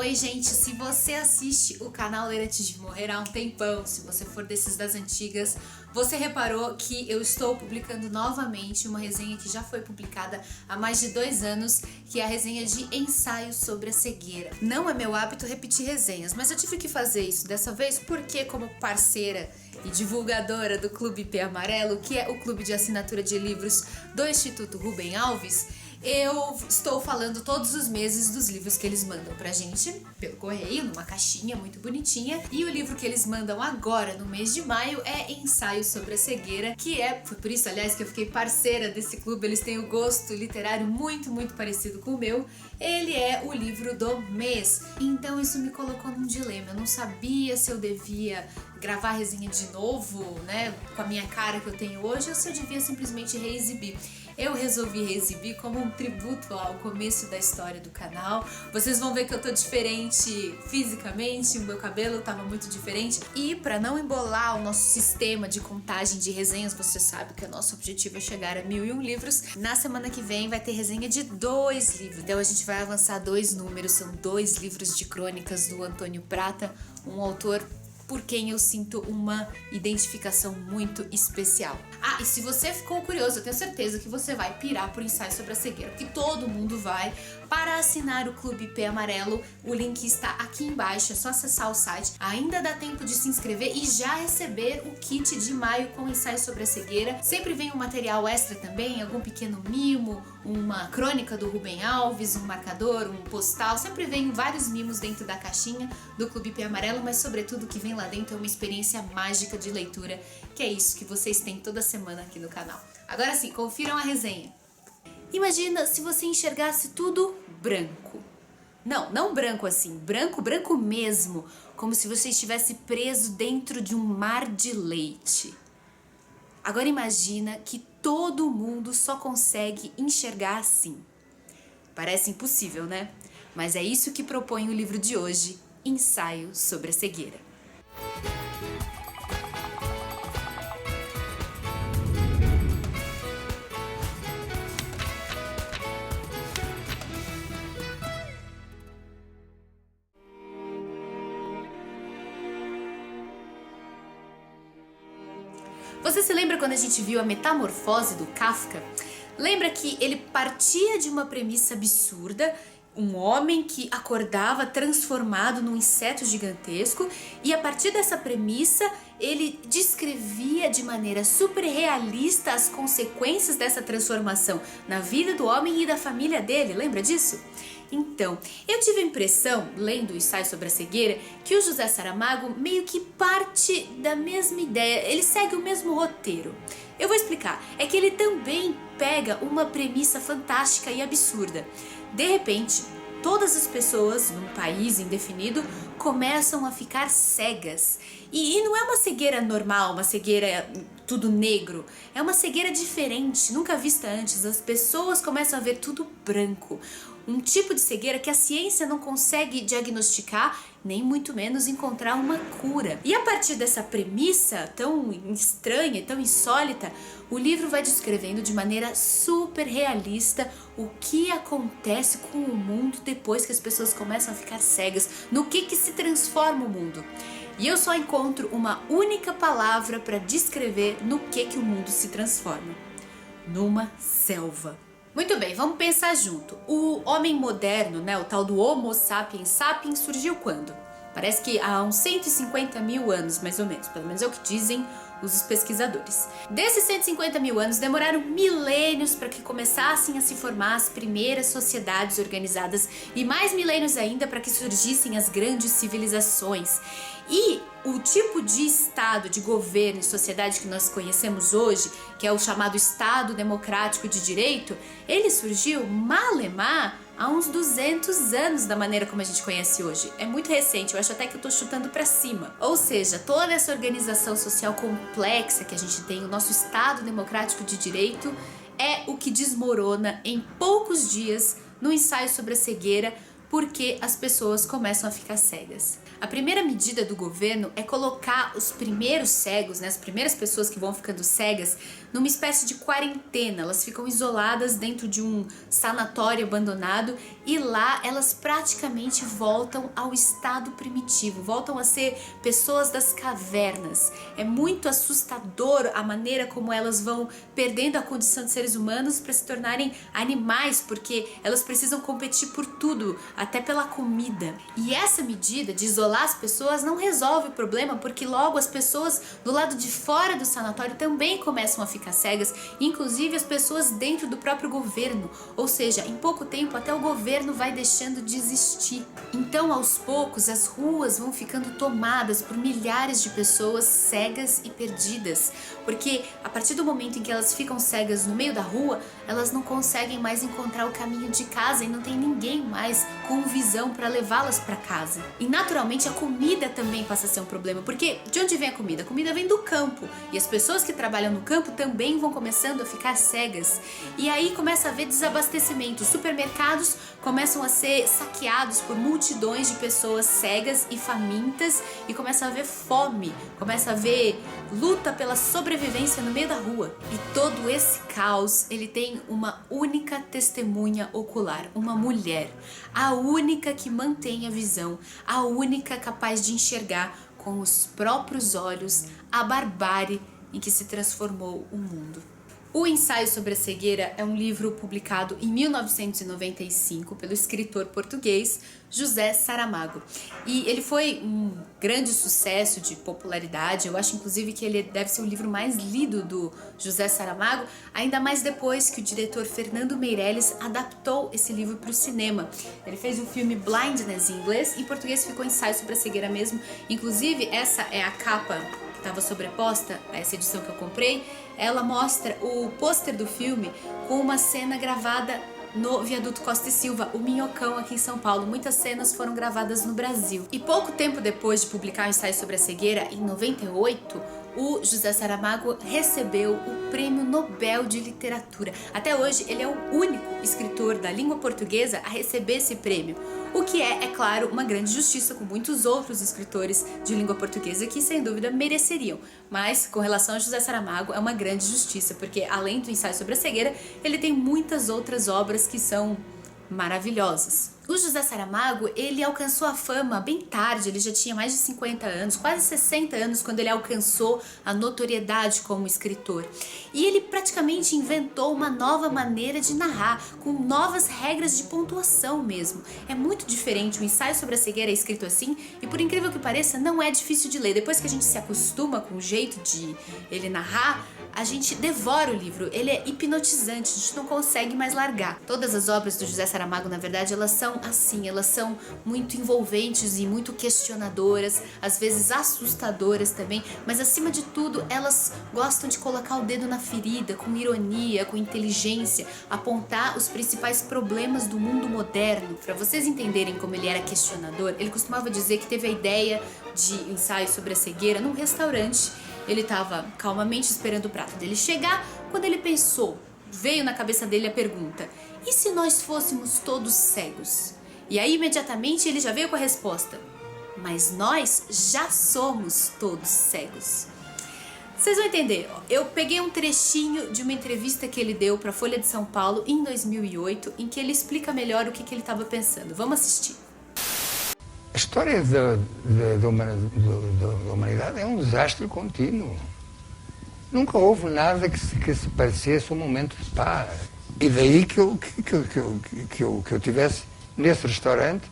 Oi gente, se você assiste o canal Ler Antes de Morrer há um tempão, se você for desses das antigas, você reparou que eu estou publicando novamente uma resenha que já foi publicada há mais de 2 anos, que é a resenha de Ensaio sobre a Cegueira. Não é meu hábito repetir resenhas, mas eu tive que fazer isso dessa vez porque, como parceira e divulgadora do Clube P Amarelo, que é o clube de assinatura de livros do Instituto Rubem Alves, eu estou falando todos os meses dos livros que eles mandam pra gente pelo correio, numa caixinha muito bonitinha. E o livro que eles mandam agora, no mês de maio, é Ensaio sobre a Cegueira, foi por isso, aliás, que eu fiquei parceira desse clube. Eles têm um gosto literário muito parecido com o meu. Ele é o livro do mês. Então isso me colocou num dilema. Eu não sabia se eu devia gravar a resenha de novo, né, com a minha cara que eu tenho hoje, ou se eu devia simplesmente reexibir. Eu resolvi reexibir como um tributo ao começo da história do canal. Vocês vão ver que eu tô diferente fisicamente, o meu cabelo tava muito diferente. E para não embolar o nosso sistema de contagem de resenhas, você sabe que o nosso objetivo é chegar a 1001 livros. Na semana que vem vai ter resenha de 2 livros. Então a gente vai avançar 2 números, são 2 livros de crônicas do Antônio Prata, um autor por quem eu sinto uma identificação muito especial. Ah, e se você ficou curioso, eu tenho certeza que você vai pirar por Ensaio sobre a Cegueira, porque todo mundo vai. Para assinar o Clube P Amarelo, o link está aqui embaixo, é só acessar o site. Ainda dá tempo de se inscrever e já receber o kit de maio com Ensaio sobre a Cegueira. Sempre vem um material extra também, algum pequeno mimo, uma crônica do Rubem Alves, um marcador, um postal. Sempre vem vários mimos dentro da caixinha do Clube P Amarelo, mas sobretudo o que vem lá dentro é uma experiência mágica de leitura, que é isso que vocês têm toda semana aqui no canal. Agora sim, confiram a resenha. Imagina se você enxergasse tudo branco. Não branco assim, branco mesmo, como se você estivesse preso dentro de um mar de leite. Agora imagina que todo mundo só consegue enxergar assim. Parece impossível, né? Mas é isso que propõe o livro de hoje, Ensaio sobre a Cegueira. Você se lembra quando a gente viu a Metamorfose do Kafka? Lembra que ele partia de uma premissa absurda, um homem que acordava transformado num inseto gigantesco, e a partir dessa premissa ele descrevia de maneira super realista as consequências dessa transformação na vida do homem e da família dele, lembra disso? Então, eu tive a impressão, lendo o Ensaio sobre a Cegueira, que o José Saramago meio que parte da mesma ideia, ele segue o mesmo roteiro. Eu vou explicar, é que ele também pega uma premissa fantástica e absurda. De repente, todas as pessoas num país indefinido começam a ficar cegas. E não é uma cegueira normal, uma cegueira tudo negro. É uma cegueira diferente, nunca vista antes. As pessoas começam a ver tudo branco. Um tipo de cegueira que a ciência não consegue diagnosticar, nem muito menos encontrar uma cura. E a partir dessa premissa tão estranha, tão insólita, o livro vai descrevendo de maneira super realista o que acontece com o mundo depois que as pessoas começam a ficar cegas, no que se transforma o mundo. E eu só encontro uma única palavra para descrever no que o mundo se transforma: numa selva. Muito bem, vamos pensar junto. O homem moderno, né, o tal do Homo sapiens sapiens, surgiu quando? Parece que há uns 150 mil anos, mais ou menos. Pelo menos é o que dizem os pesquisadores. Desses 150 mil anos, demoraram milênios para que começassem a se formar as primeiras sociedades organizadas e mais milênios ainda para que surgissem as grandes civilizações. E o tipo de Estado, de governo e sociedade que nós conhecemos hoje, que é o chamado Estado Democrático de Direito, ele surgiu malemar há uns 200 anos da maneira como a gente conhece hoje. É muito recente, eu acho até que eu tô chutando pra cima. Ou seja, toda essa organização social complexa que a gente tem, o nosso Estado Democrático de Direito, é o que desmorona em poucos dias no Ensaio sobre a Cegueira, porque as pessoas começam a ficar cegas. A primeira medida do governo é colocar os primeiros cegos, né, as primeiras pessoas que vão ficando cegas, numa espécie de quarentena. Elas ficam isoladas dentro de um sanatório abandonado e lá elas praticamente voltam ao estado primitivo, voltam a ser pessoas das cavernas. É muito assustador a maneira como elas vão perdendo a condição de seres humanos para se tornarem animais, porque elas precisam competir por tudo, até pela comida. E essa medida de isolar as pessoas não resolve o problema, porque logo as pessoas do lado de fora do sanatório também começam a ficar cegas, inclusive as pessoas dentro do próprio governo, ou seja, em pouco tempo até o governo vai deixando de existir. Então, aos poucos, as ruas vão ficando tomadas por milhares de pessoas cegas e perdidas, porque a partir do momento em que elas ficam cegas no meio da rua, elas não conseguem mais encontrar o caminho de casa e não tem ninguém mais com visão para levá-las para casa. E naturalmente a comida também passa a ser um problema, porque de onde vem a comida? A comida vem do campo, e as pessoas que trabalham no campo também vão começando a ficar cegas. E aí começa a haver desabastecimento. Os supermercados começam a ser saqueados por multidões de pessoas cegas e famintas, e começa a haver fome, começa a haver luta pela sobrevivência no meio da rua. E todo esse caos, ele tem uma única testemunha ocular, uma mulher, a única que mantém a visão, a única capaz de enxergar com os próprios olhos a barbárie em que se transformou o mundo. O Ensaio sobre a Cegueira é um livro publicado em 1995 pelo escritor português José Saramago. E ele foi um grande sucesso de popularidade. Eu acho inclusive que ele deve ser o livro mais lido do José Saramago, ainda mais depois que o diretor Fernando Meirelles adaptou esse livro para o cinema. Ele fez o filme Blindness em inglês, em português ficou Ensaio sobre a Cegueira mesmo. Inclusive, essa é a capa que estava sobreposta a essa edição que eu comprei. Ela mostra o pôster do filme com uma cena gravada no Viaduto Costa e Silva, o Minhocão aqui em São Paulo. Muitas cenas foram gravadas no Brasil. E pouco tempo depois de publicar o Ensaio sobre a Cegueira, em 98, o José Saramago recebeu o Prêmio Nobel de Literatura. Até hoje, ele é o único escritor da língua portuguesa a receber esse prêmio. O que é claro, uma grande justiça com muitos outros escritores de língua portuguesa que, sem dúvida, mereceriam. Mas, com relação a José Saramago, é uma grande justiça, porque, além do Ensaio sobre a Cegueira, ele tem muitas outras obras que são maravilhosas. O José Saramago, ele alcançou a fama bem tarde, ele já tinha mais de 50 anos, quase 60 anos, quando ele alcançou a notoriedade como escritor. E ele praticamente inventou uma nova maneira de narrar, com novas regras de pontuação mesmo. É muito diferente, o Ensaio sobre a Cegueira é escrito assim, e por incrível que pareça, não é difícil de ler. Depois que a gente se acostuma com o jeito de ele narrar, a gente devora o livro, ele é hipnotizante, a gente não consegue mais largar. Todas as obras do José Saramago, na verdade, elas são assim, elas são muito envolventes e muito questionadoras, às vezes assustadoras também, mas acima de tudo, elas gostam de colocar o dedo na ferida, com ironia, com inteligência, apontar os principais problemas do mundo moderno. Para vocês entenderem como ele era questionador, ele costumava dizer que teve a ideia de Ensaio sobre a Cegueira num restaurante. Ele estava calmamente esperando o prato dele chegar, quando ele pensou, veio na cabeça dele a pergunta: e se nós fôssemos todos cegos? E aí imediatamente ele já veio com a resposta: mas nós já somos todos cegos. Vocês vão entender, eu peguei um trechinho de uma entrevista que ele deu para a Folha de São Paulo em 2008, em que ele explica melhor o que ele estava pensando. Vamos assistir. A história da humanidade é um desastre contínuo. Nunca houve nada que se parecesse um momento de paz. E daí que eu tivesse, nesse restaurante,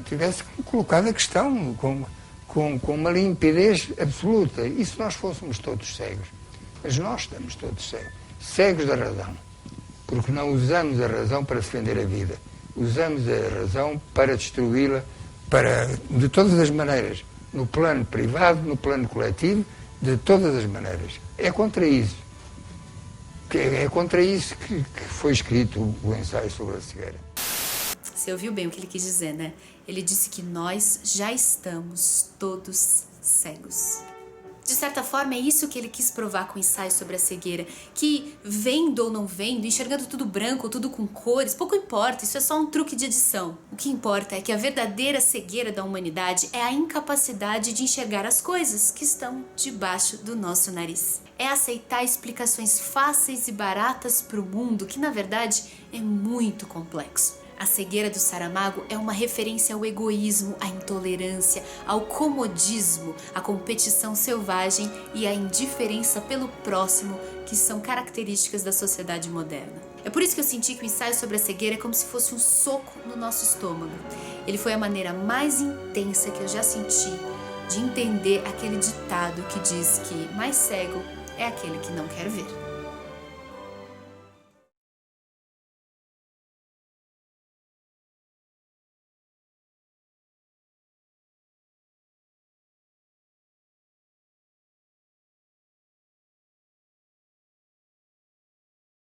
tivesse colocado a questão com uma limpidez absoluta. E se nós fôssemos todos cegos? Mas nós estamos todos cegos. Cegos da razão. Porque não usamos a razão para defender a vida. Usamos a razão para destruí-la, de todas as maneiras, no plano privado, no plano coletivo, de todas as maneiras. É contra isso. É contra isso que foi escrito o Ensaio sobre a Cegueira. Você ouviu bem o que ele quis dizer, né? Ele disse que nós já estamos todos cegos. De certa forma, é isso que ele quis provar com o Ensaio sobre a Cegueira, que vendo ou não vendo, enxergando tudo branco ou tudo com cores, pouco importa, isso é só um truque de edição. O que importa é que a verdadeira cegueira da humanidade é a incapacidade de enxergar as coisas que estão debaixo do nosso nariz. É aceitar explicações fáceis e baratas para o mundo, que na verdade é muito complexo. A cegueira do Saramago é uma referência ao egoísmo, à intolerância, ao comodismo, à competição selvagem e à indiferença pelo próximo, que são características da sociedade moderna. É por isso que eu senti que o ensaio sobre a cegueira é como se fosse um soco no nosso estômago. Ele foi a maneira mais intensa que eu já senti de entender aquele ditado que diz que mais cego é aquele que não quer ver.